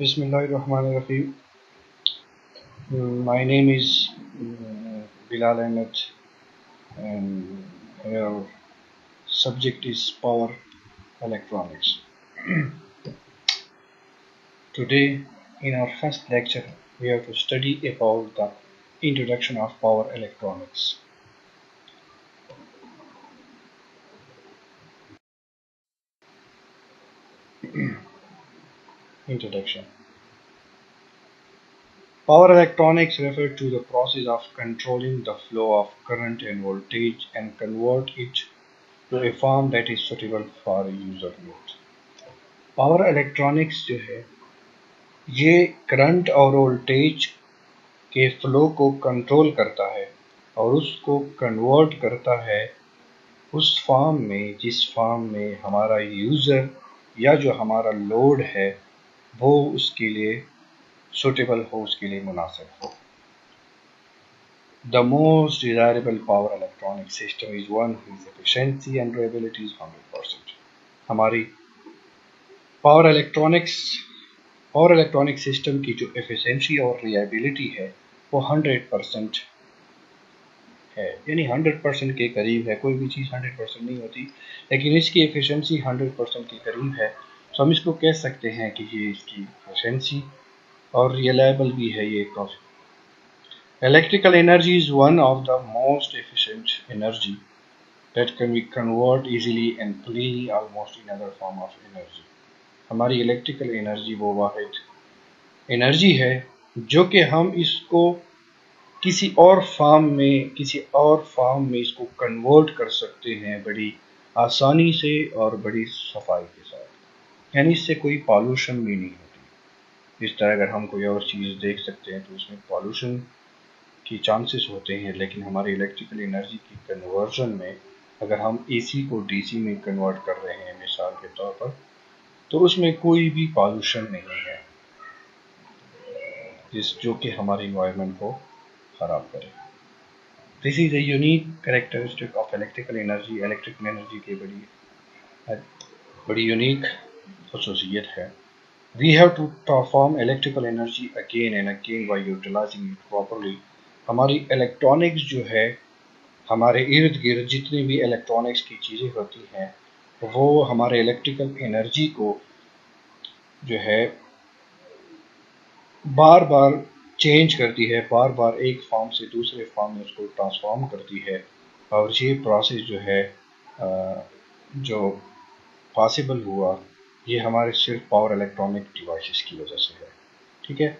Bismillahirrahmanirrahim. My name is Bilal Ahmed, and our subject is power electronics. Today, in our first lecture, we have to study about the introduction of power electronics. Introduction. Power electronics refer to the process of controlling the flow of current and voltage and convert it to a form that is suitable for user use. Power electronics जो है ये current और voltage के flow को control करता है और उसको कन्वर्ट करता है उस फॉर्म में जिस फॉर्म में हमारा यूज़र या जो हमारा लोड है वो उसके लिए सुटेबल हो, उसके लिए मुनासिब हो. The most desirable power electronic system is one whose efficiency and reliability is 100%. हमारी पावर इलेक्ट्रॉनिक सिस्टम की जो एफिशिएंसी और रिलायबिलिटी है वो 100% है, यानी 100% के करीब है. कोई भी चीज़ 100% नहीं होती, लेकिन इसकी एफिशिएंसी 100% के करीब है. तो हम इसको कह सकते हैं कि ये इसकी एफिशिएंसी और रिलायबल भी है. ये काफ़ी. Electrical energy is one of the most efficient energy that can be convert easily and cleanly almost in other form of energy. हमारी इलेक्ट्रिकल एनर्जी वो वाहिद एनर्जी है जो कि हम इसको किसी और फॉर्म में इसको कन्वर्ट कर सकते हैं बड़ी आसानी से और बड़ी सफाई के साथ. यानी इससे कोई पॉल्यूशन भी नहीं होती. इस तरह अगर हम कोई और चीज़ देख सकते हैं तो उसमें पॉल्यूशन की चांसेस होते हैं, लेकिन हमारी इलेक्ट्रिकल एनर्जी की कन्वर्जन में अगर हम एसी को डीसी में कन्वर्ट कर रहे हैं मिसाल के तौर पर, तो उसमें कोई भी पॉल्यूशन नहीं है जो कि हमारे इन्वायरमेंट को ख़राब करे. This is a unique characteristic of electrical energy. Electrical energy की बड़ी यूनिक खसूसियत है. We have to transform electrical energy again and again by utilising it properly. हमारी इलेक्ट्रॉनिक्स जो है, हमारे इर्द गिर्द जितनी भी इलेक्ट्रॉनिक्स की चीज़ें होती हैं वो हमारे इलेक्ट्रिकल एनर्जी को जो है बार बार चेंज करती है, बार बार एक फॉर्म से दूसरे फॉर्म में उसको ट्रांसफॉर्म करती है. और ये प्रोसेस जो है जो पॉसिबल हुआ ये हमारे सिर्फ पावर इलेक्ट्रॉनिक डिवाइसेस की वजह से है. ठीक है.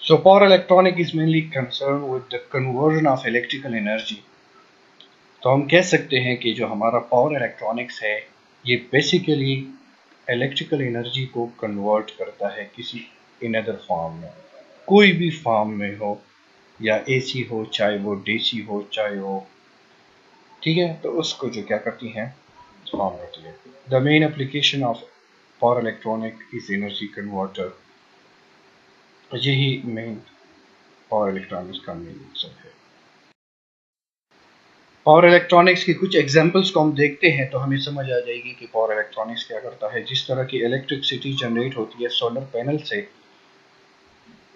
So power electronic is mainly concern with the conversion of electrical energy. तो हम कह सकते हैं कि जो हमारा पावर इलेक्ट्रॉनिक्स है ये बेसिकली इलेक्ट्रिकल एनर्जी को कन्वर्ट करता है किसी इन अदर फॉर्म में, कोई भी फॉर्म में हो, या एसी हो, चाहे वो डीसी हो, चाहे वो. ठीक है. तो उसको जो क्या करती हैं फॉर्म करती है. The main application of power electronic is energy converter. यही मेन पावर इलेक्ट्रॉनिक्स का मेन मकसद है. पावर इलेक्ट्रॉनिक्स की कुछ एग्जांपल्स को हम देखते हैं तो हमें समझ आ जाएगी कि पावर इलेक्ट्रॉनिक्स क्या करता है. जिस तरह की इलेक्ट्रिसिटी जनरेट होती है सोलर पैनल से,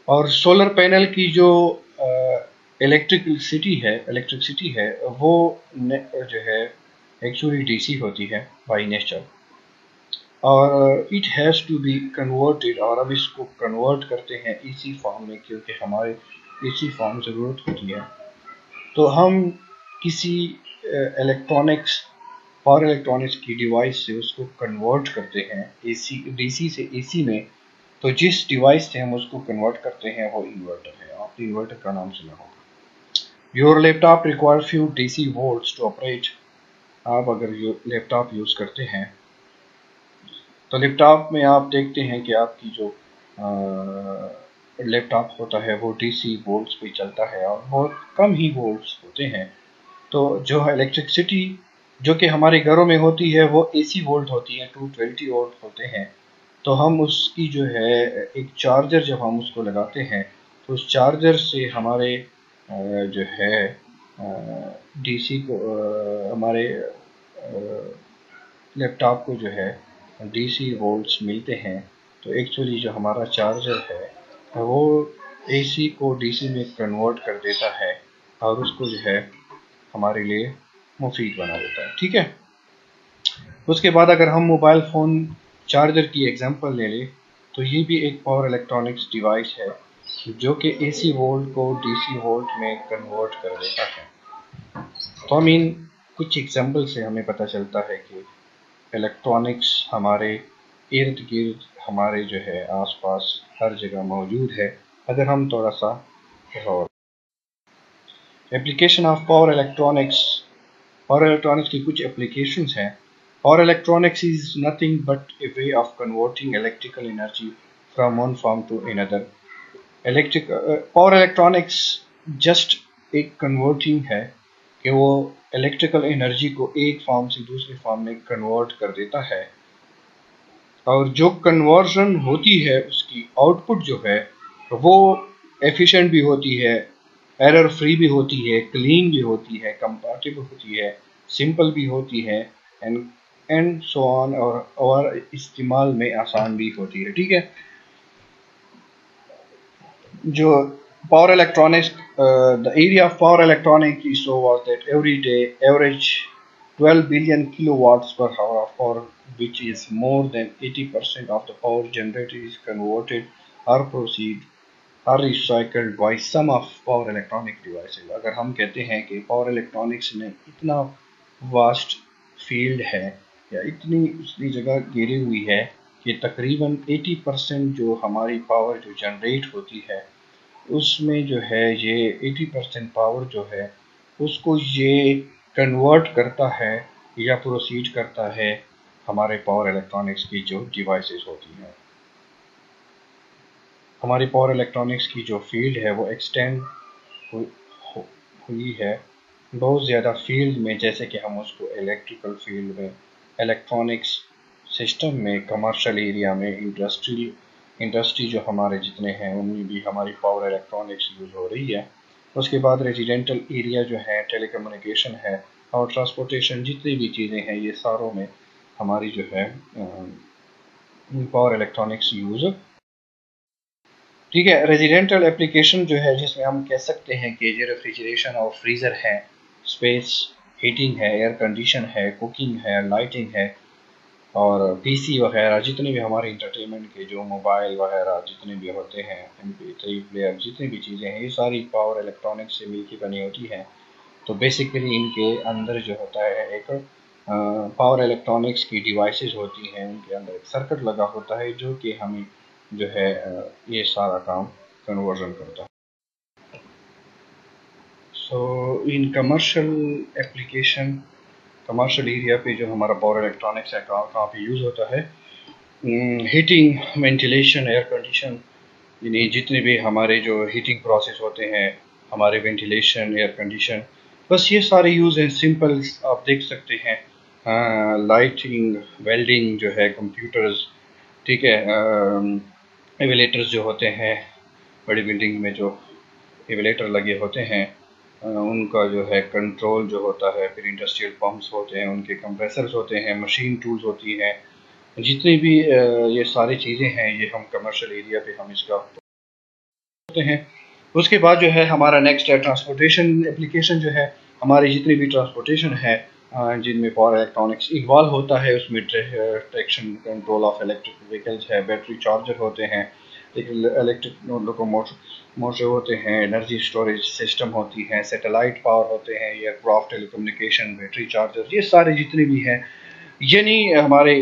और सोलर पैनल की जो इलेक्ट्रिसिटी है वो जो है एक्चुअली डीसी होती है बाय नेचर, और it has to be converted. और अब इसको कन्वर्ट करते हैं एसी फॉर्म में, क्योंकि हमारे एसी फॉर्म ज़रूरत होती है. तो हम किसी पावर इलेक्ट्रॉनिक्स की डिवाइस से उसको कन्वर्ट करते हैं डीसी से एसी में. तो जिस डिवाइस से हम उसको कन्वर्ट करते हैं वो इन्वर्टर है. आपने इन्वर्टर का नाम सुना होगा. Your laptop require few DC volts to operate. आप अगर लैपटॉप यूज़ करते हैं तो लैपटॉप में आप देखते हैं कि आपकी जो लैपटॉप होता है वो डीसी वोल्ट्स पे चलता है और बहुत कम ही वोल्ट्स होते हैं. तो जो इलेक्ट्रिसिटी जो कि हमारे घरों में होती है वो एसी वोल्ट होती है, 220 वोल्ट होते हैं. तो हम उसकी जो है एक चार्जर जब हम उसको लगाते हैं तो उस चार्जर से हमारे जो है डीसी को हमारे लैपटॉप को जो है डीसी वोल्ट्स मिलते हैं. तो एक्चुअली जो हमारा चार्जर है वो AC को DC में कन्वर्ट कर देता है और उसको जो है हमारे लिए मुफीद बना देता है। ठीक है, उसके बाद अगर हम मोबाइल फ़ोन चार्जर की एग्जांपल ले लें तो ये भी एक पावर इलेक्ट्रॉनिक्स डिवाइस है जो कि AC वोल्ट को DC वोल्ट में कन्वर्ट कर देता है। तो कुछ एग्जांपल से हमें पता चलता है कि इलेक्ट्रॉनिक्स हमारे इर्द गिर्द, हमारे जो है आसपास हर जगह मौजूद है अगर हम थोड़ा सा गौर। एप्लीकेशन ऑफ पावर इलेक्ट्रॉनिक्स की कुछ एप्लीकेशंस हैं। Power electronics is nothing but a way of converting electrical energy from one form to another. Power electronics just एक कन्वर्टिंग है कि वो इलेक्ट्रिकल एनर्जी को एक फॉर्म से दूसरे फॉर्म में कन्वर्ट कर देता है, और जो कन्वर्जन होती है उसकी आउटपुट जो है वो एफिशिएंट भी होती है, एरर फ्री भी होती है, क्लीन भी होती है, कंपैटिबल होती है, सिंपल भी होती है, एंड सो ऑन, और इस्तेमाल में आसान भी होती है। ठीक है, जो power electronics, the area of power electronics is so vast that every day average 12 billion kilowatts per hour of power, which is more than 80% of the power generated, is converted or proceed or recycled by some of power electronic devices। अगर हम कहते हैं कि power electronics में इतना vast field है या इतनी जगह घेरी हुई है कि तकरीबन 80% जो हमारी पावर जो जनरेट होती है उसमें जो है ये 80% पावर जो है उसको ये कन्वर्ट करता है या प्रोसीड करता है हमारे पावर इलेक्ट्रॉनिक्स की जो डिवाइसेस होती हैं। हमारी पावर इलेक्ट्रॉनिक्स की जो फील्ड है वो एक्सटेंड हुई है बहुत ज़्यादा फील्ड में, जैसे कि हम उसको इलेक्ट्रिकल फील्ड में, इलेक्ट्रॉनिक्स सिस्टम में, कमर्शियल एरिया में, इंडस्ट्री जो हमारे जितने हैं उनमें भी हमारी पावर इलेक्ट्रॉनिक्स यूज़ हो रही है। उसके बाद रेजिडेंटल एरिया जो है, टेलीकम्युनिकेशन है और ट्रांसपोर्टेशन, जितनी भी चीज़ें हैं ये सारों में हमारी जो है पावर इलेक्ट्रॉनिक्स यूज़। ठीक है, रेजिडेंटल एप्लीकेशन जो है जिसमें हम कह सकते हैं कि ये रेफ्रिजरेशन और फ्रीज़र है, स्पेस हीटिंग है, एयर कंडीशन है, कुकिंग है, लाइटिंग है और PC वगैरह, जितने भी हमारे इंटरटेनमेंट के जो मोबाइल वगैरह जितने भी होते हैं, MP3 प्लेयर, जितनी भी चीज़ें हैं ये सारी पावर इलेक्ट्रॉनिक्स से मिलकर बनी होती हैं। तो बेसिकली इनके अंदर जो होता है एक पावर इलेक्ट्रॉनिक्स की डिवाइसेस होती हैं, उनके अंदर एक सर्किट लगा होता है जो कि हमें जो है ये सारा काम कन्वर्जन करता है। So in commercial application, commercial area पे जो हमारा पावर इलेक्ट्रॉनिक्स है कहाँ पे यूज़ होता है, हीटिंग, वेंटिलेशन, एयर कंडीशन, यानी जितने भी हमारे जो हीटिंग प्रोसेस होते हैं, हमारे वेंटिलेशन, एयर कंडीशन, बस ये सारे यूज़ हैं। सिंपल आप देख सकते हैं, लाइटिंग, वेल्डिंग जो है, कंप्यूटर्स, ठीक है, एवेलेटर्स जो होते हैं, बड़ी बिल्डिंग में जो एवेलेटर लगे होते हैं उनका जो है कंट्रोल जो होता है, फिर इंडस्ट्रियल पंप्स होते हैं, उनके कंप्रेसर्स होते हैं, मशीन टूल्स होती हैं, जितनी भी ये सारी चीज़ें हैं ये हम कमर्शियल एरिया पे हम इसका होते हैं। उसके बाद जो है हमारा नेक्स्ट है ट्रांसपोर्टेशन एप्लीकेशन जो है, हमारी जितनी भी ट्रांसपोर्टेशन है जिनमें पावर इलेक्ट्रॉनिक्स इन्वॉल्व होता है, उसमें traction control of electric vehicles है, बैटरी चार्जर होते हैं, इलेक्ट्रिक मोटर होते हैं, एनर्जी स्टोरेज सिस्टम होती हैं, सैटेलाइट पावर होते हैं, एयरक्राफ्ट, टेलीकम्युनिकेशन, बैटरी चार्जर, ये सारे जितने भी हैं, यानी हमारे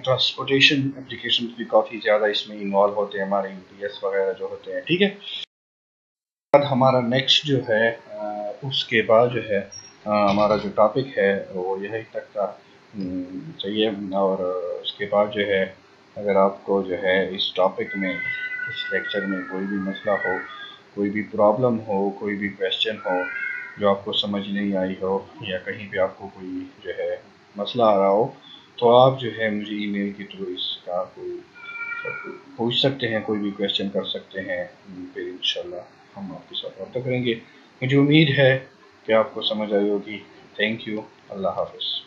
ट्रांसपोर्टेशन एप्लीकेशन भी काफ़ी ज़्यादा इसमें इन्वॉल्व होते हैं, हमारे UPS वगैरह जो होते हैं। ठीक है, बाद हमारा नेक्स्ट जो है उसके बाद जो है हमारा जो टॉपिक है वो यही तक का चाहिए, और उसके बाद जो है अगर आपको जो है इस टॉपिक में, इस लेक्चर में कोई भी मसला हो, कोई भी प्रॉब्लम हो, कोई भी क्वेश्चन हो जो आपको समझ नहीं आई हो, या कहीं पे आपको कोई जो है मसला आ रहा हो, तो आप जो है मुझे ईमेल के थ्रू इसका कोई पूछ सकते हैं, कोई भी क्वेश्चन कर सकते हैं, फिर इंशाल्लाह हम आपके साथ वार्ता करेंगे। मुझे उम्मीद है कि आपको समझ आई होगी। थैंक यू, अल्लाह हाफ़िज़।